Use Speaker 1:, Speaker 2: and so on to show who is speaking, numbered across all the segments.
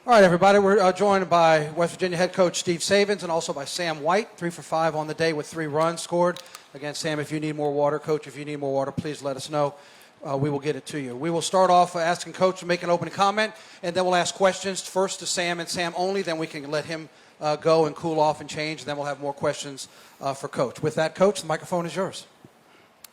Speaker 1: All right, everybody, we're joined by West Virginia head coach Steve Sabins and also by Sam White, 3 for 5 on the day with 3 runs scored. Again, Sam, if you need more water, Coach, if you need more water, please let us know. We will get it to you. We will start off asking Coach to make an opening comment, and then we'll ask questions first to Sam and Sam only. Then we can let him go and cool off and change, and then we'll have more questions for Coach. With that, Coach, the microphone is yours.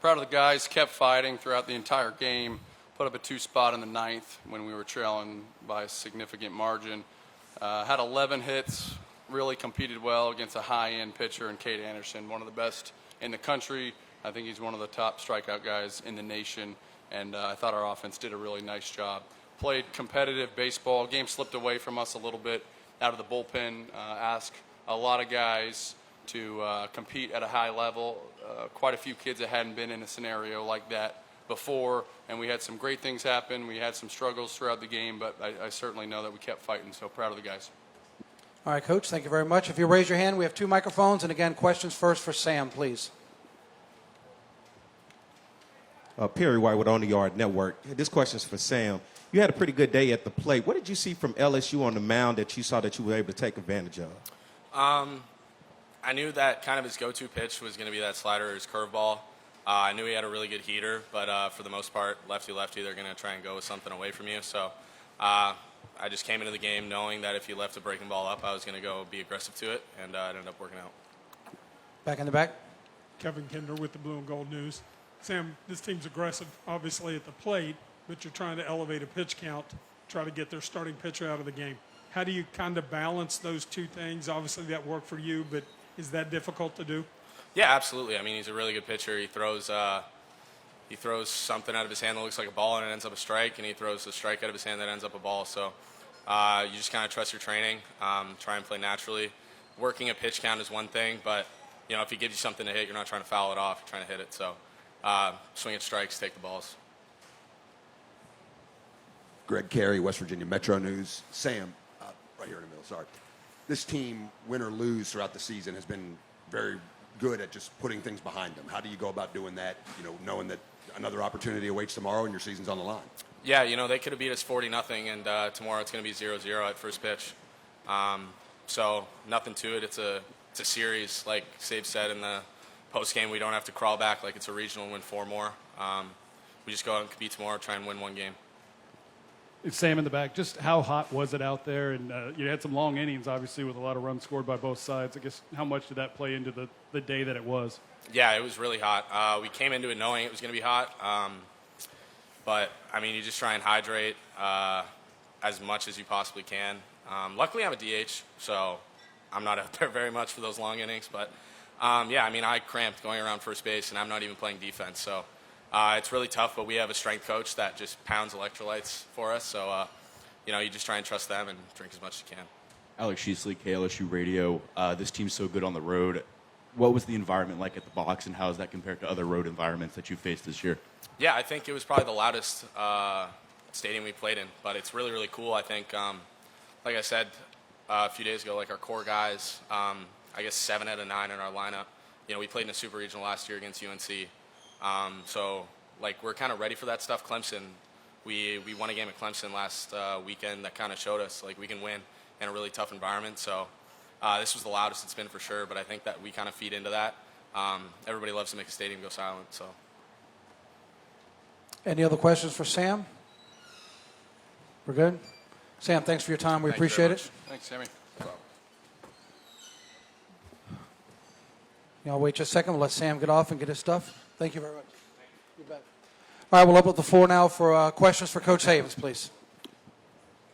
Speaker 2: Proud of the guys, kept fighting throughout the entire game. Put up a 2 spot in the 9th when we were trailing by a significant margin. Had 11 hits, really competed well against a high-end pitcher in Cade Anderson, one of the best in the country. I think he's one of the top strikeout guys in the nation, and I thought our offense did a really nice job. Played competitive baseball. Game slipped away from us a little bit out of the bullpen. Asked a lot of guys to compete at a high level. Quite a few kids that hadn't been in a scenario like that before, and we had some great things happen. We had some struggles throughout the game, but I certainly know that we kept fighting, so proud of the guys.
Speaker 1: All right, Coach, thank you very much. If you raise your hand, we have 2 microphones, and again, questions first for Sam, please.
Speaker 3: Perry White with On the Yard Network. This question is for Sam. You had a pretty good day at the plate. What did you see from LSU on the mound that you saw that you were able to take advantage of?
Speaker 4: I knew that kind of his go-to pitch was going to be that slider or his curveball. I knew he had a really good heater, but for the most part, lefty-lefty, they're going to try and go with something away from you. So I just came into the game knowing that if he left a breaking ball up, I was going to go be aggressive to it, and it ended up working out.
Speaker 1: Back in the back.
Speaker 5: Kevin Kinder with the Blue and Gold News. Sam, this team's aggressive, obviously, at the plate, but you're trying to elevate a pitch count, try to get their starting pitcher out of the game. How do you kind of balance those two things? Obviously, that worked for you, but is that difficult to do?
Speaker 4: Yeah, absolutely. I mean, he's a really good pitcher. He throws something out of his hand that looks like a ball and it ends up a strike, and he throws a strike out of his hand that ends up a ball. So you just kind of trust your training, try and play naturally. Working a pitch count is one thing, but if he gives you something to hit, you're not trying to foul it off, you're trying to hit it. So swing at strikes, take the balls.
Speaker 6: Greg Carey, West Virginia Metro News. Sam, right here in the middle, sorry. This team, win or lose throughout the season, has been very good at just putting things behind them. How do you go about doing that, knowing that another opportunity awaits tomorrow and your season's on the line?
Speaker 4: Yeah, they could have beat us 40-0, and tomorrow it's going to be 0-0 at first pitch. So nothing to it. It's a series, like Save said in the post game. We don't have to crawl back like it's a regional and win 4 more. We just go out and compete tomorrow, try and win 1 game.
Speaker 7: It's Sam in the back. Just how hot was it out there? And you had some long innings, obviously, with a lot of runs scored by both sides. I guess how much did that play into the day that it was?
Speaker 4: Yeah, it was really hot. We came into it knowing it was going to be hot. But, you just try and hydrate as much as you possibly can. Luckily, I'm a DH, so I'm not out there very much for those long innings. But, I cramped going around first base, and I'm not even playing defense. So it's really tough, but we have a strength coach that just pounds electrolytes for us. So, you just try and trust them and drink as much as you can.
Speaker 8: Alex Sheasley, KLSU Radio. This team's so good on the road. What was the environment like at the box, and how does that compare to other road environments that you faced this year?
Speaker 4: Yeah, I think it was probably the loudest stadium we played in, but it's really, really cool. I think, like I said a few days ago, like our core guys, I guess 7 out of 9 in our lineup. We played in a super regional last year against UNC. So, we're kind of ready for that stuff. Clemson, we won a game at Clemson last weekend that kind of showed us, we can win in a really tough environment. So this was the loudest it's been for sure, but I think that we kind of feed into that. Everybody loves to make a stadium go silent. So.
Speaker 1: Any other questions for Sam? We're good? Sam, thanks for your time. We appreciate it.
Speaker 2: Thanks, Sammy.
Speaker 1: I'll wait just a second. We'll let Sam get off and get his stuff. Thank you very much. You bet. All right, we'll open up the floor now for questions for Coach Sabins, please.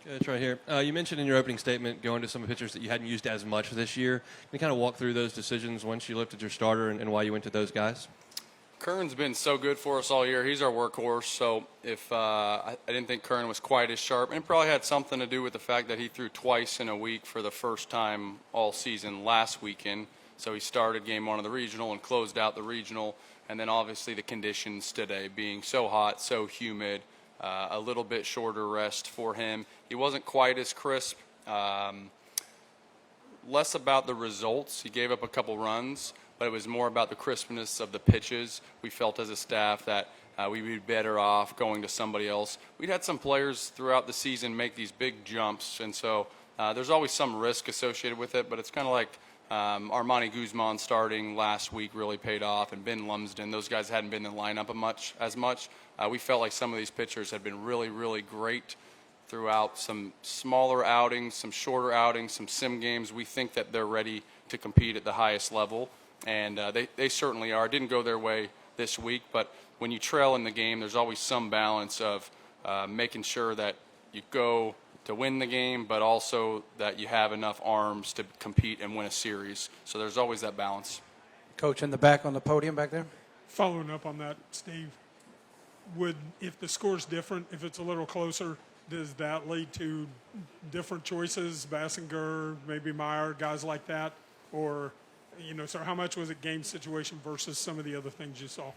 Speaker 9: It's right here. You mentioned in your opening statement going to some pitchers that you hadn't used as much this year. Can you kind of walk through those decisions once you looked at your starter and why you went to those guys?
Speaker 2: Kern's been so good for us all year. He's our workhorse, so if I didn't think Kern was quite as sharp, and it probably had something to do with the fact that he threw twice in a week for the first time all season last weekend. So he started game 1 of the regional and closed out the regional, and then obviously the conditions today being so hot, so humid, a little bit shorter rest for him. He wasn't quite as crisp, less about the results. He gave up a couple runs, but it was more about the crispness of the pitches. We felt as a staff that we'd be better off going to somebody else. We'd had some players throughout the season make these big jumps, and so there's always some risk associated with it, but it's kind of like Armani Guzman starting last week really paid off, and Ben Lumsden, those guys hadn't been in the lineup as much. We felt like some of these pitchers had been really, really great throughout some smaller outings, some shorter outings, some sim games. We think that they're ready to compete at the highest level, and they certainly are. It didn't go their way this week, but when you trail in the game, there's always some balance of making sure that you go to win the game, but also that you have enough arms to compete and win a series. So there's always that balance.
Speaker 1: Coach, in the back on the podium back there.
Speaker 5: Following up on that, Steve, if the score's different, if it's a little closer, does that lead to different choices, Bassinger, maybe Meyer, guys like that? Or, so how much was it game situation versus some of the other things you saw?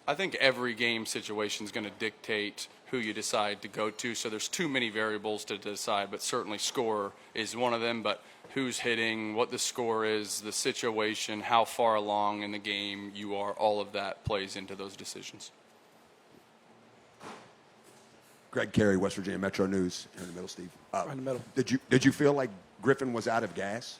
Speaker 2: I think every game situation is going to dictate who you decide to go to. So there's too many variables to decide, but certainly score is one of them. But who's hitting, what the score is, the situation, how far along in the game you are, all of that plays into those decisions.
Speaker 6: Greg Carey, West Virginia Metro News. Here in the middle, Steve.
Speaker 1: Right in the middle.
Speaker 6: Did you feel like Griffin was out of gas?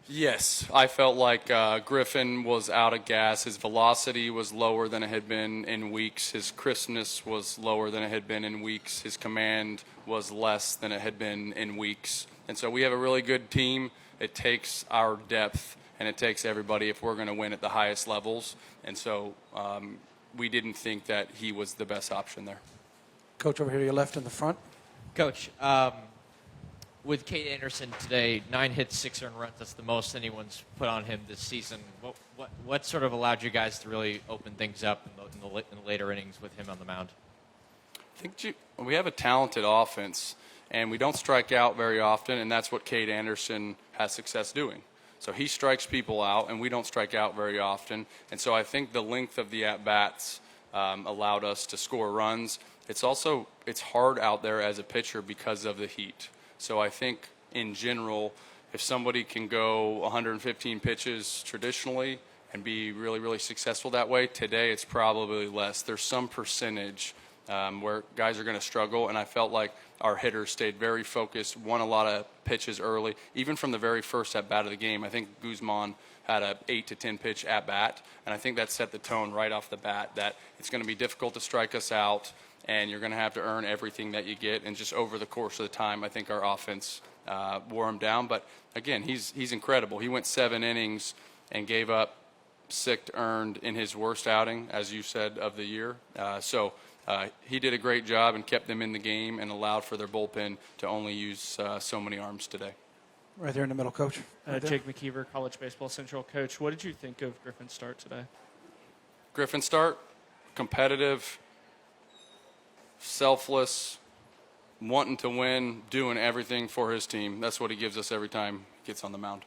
Speaker 2: Yes, I felt like Griffin was out of gas. His velocity was lower than it had been in weeks. His crispness was lower than it had been in weeks. His command was less than it had been in weeks. And so we have a really good team. It takes our depth, and it takes everybody if we're going to win at the highest levels. And so we didn't think that he was the best option there.
Speaker 1: Coach, over here to your left in the front.
Speaker 10: Coach, with Kate Anderson today, 9 hits, 6 earned runs. That's the most anyone's put on him this season. What sort of allowed you guys to really open things up in the later innings with him on the mound?
Speaker 2: I think we have a talented offense, and we don't strike out very often, and that's what Kate Anderson has success doing. So he strikes people out, and we don't strike out very often. And so I think the length of the at-bats allowed us to score runs. It's hard out there as a pitcher because of the heat. So I think in general, if somebody can go 115 pitches traditionally and be really, really successful that way, today it's probably less. There's some percentage where guys are going to struggle, and I felt like our hitters stayed very focused, won a lot of pitches early. Even from the very first at-bat of the game, I think Guzman had a 8 to 10 pitch at-bat, and I think that set the tone right off the bat that it's going to be difficult to strike us out, and you're going to have to earn everything that you get. And just over the course of the time, I think our offense wore him down. But, again, he's incredible. He went 7 innings and gave up 6 earned in his worst outing, as you said, of the year. So he did a great job and kept them in the game and allowed for their bullpen to only use so many arms today.
Speaker 1: Right there in the middle, Coach. Right there.
Speaker 11: Jake McKeever, College Baseball Central. Coach, what did you think of Griffin's start today?
Speaker 2: Griffin's start, competitive, selfless, wanting to win, doing everything for his team. That's what he gives us every time he gets on the mound.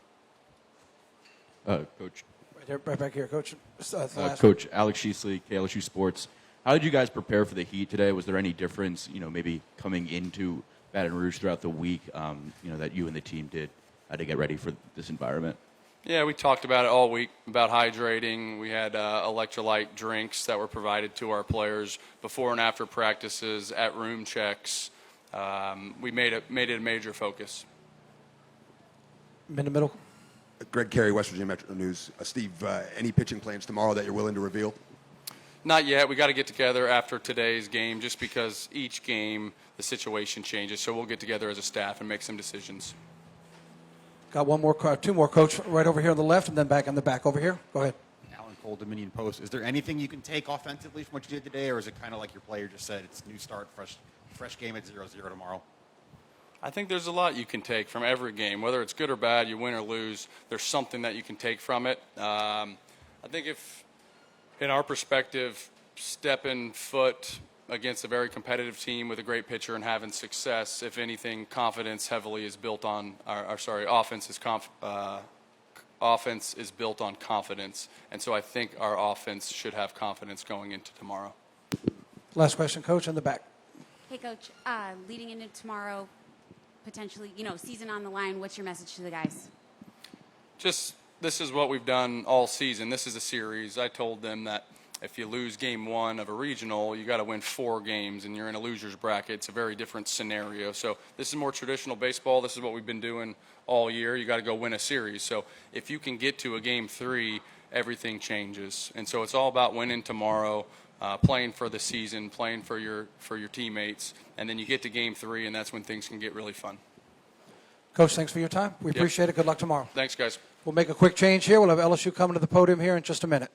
Speaker 8: Coach.
Speaker 1: Right back here, Coach.
Speaker 8: Coach Alex Sheasley, KLSU Sports. How did you guys prepare for the heat today? Was there any difference, maybe coming into Baton Rouge throughout the week, that you and the team did to get ready for this environment?
Speaker 2: Yeah, we talked about it all week, about hydrating. We had electrolyte drinks that were provided to our players before and after practices, at room checks. We made it a major focus.
Speaker 1: In the middle.
Speaker 6: Greg Carey, West Virginia Metro News. Steve, any pitching plans tomorrow that you're willing to reveal?
Speaker 2: Not yet. We got to get together after today's game just because each game the situation changes. So we'll get together as a staff and make some decisions.
Speaker 1: Got two more, Coach, right over here on the left, and then back in the back over here. Go ahead.
Speaker 12: Alan Cole, Dominion Post. Is there anything you can take offensively from what you did today, or is it kind of like your player just said, it's new start, fresh game at 0-0 tomorrow?
Speaker 2: I think there's a lot you can take from every game. Whether it's good or bad, you win or lose, there's something that you can take from it. I think if, in our perspective, stepping foot against a very competitive team with a great pitcher and having success, if anything, confidence heavily is built on, offense is built on confidence. And so I think our offense should have confidence going into tomorrow.
Speaker 1: Last question, Coach, in the back.
Speaker 13: Hey, Coach, leading into tomorrow, potentially, season on the line, what's your message to the guys?
Speaker 2: Just, this is what we've done all season. This is a series. I told them that if you lose game 1 of a regional, you got to win 4 games, and you're in a loser's bracket. It's a very different scenario. So this is more traditional baseball. This is what we've been doing all year. You got to go win a series. So if you can get to a game 3, everything changes. And so it's all about winning tomorrow, playing for the season, playing for your teammates, and then you get to game 3, and that's when things can get really fun.
Speaker 1: Coach, thanks for your time. We
Speaker 2: Yep.
Speaker 1: appreciate it. Good luck tomorrow.
Speaker 2: Thanks, guys.
Speaker 1: We'll make a quick change here. We'll have LSU coming to the podium here in just a minute.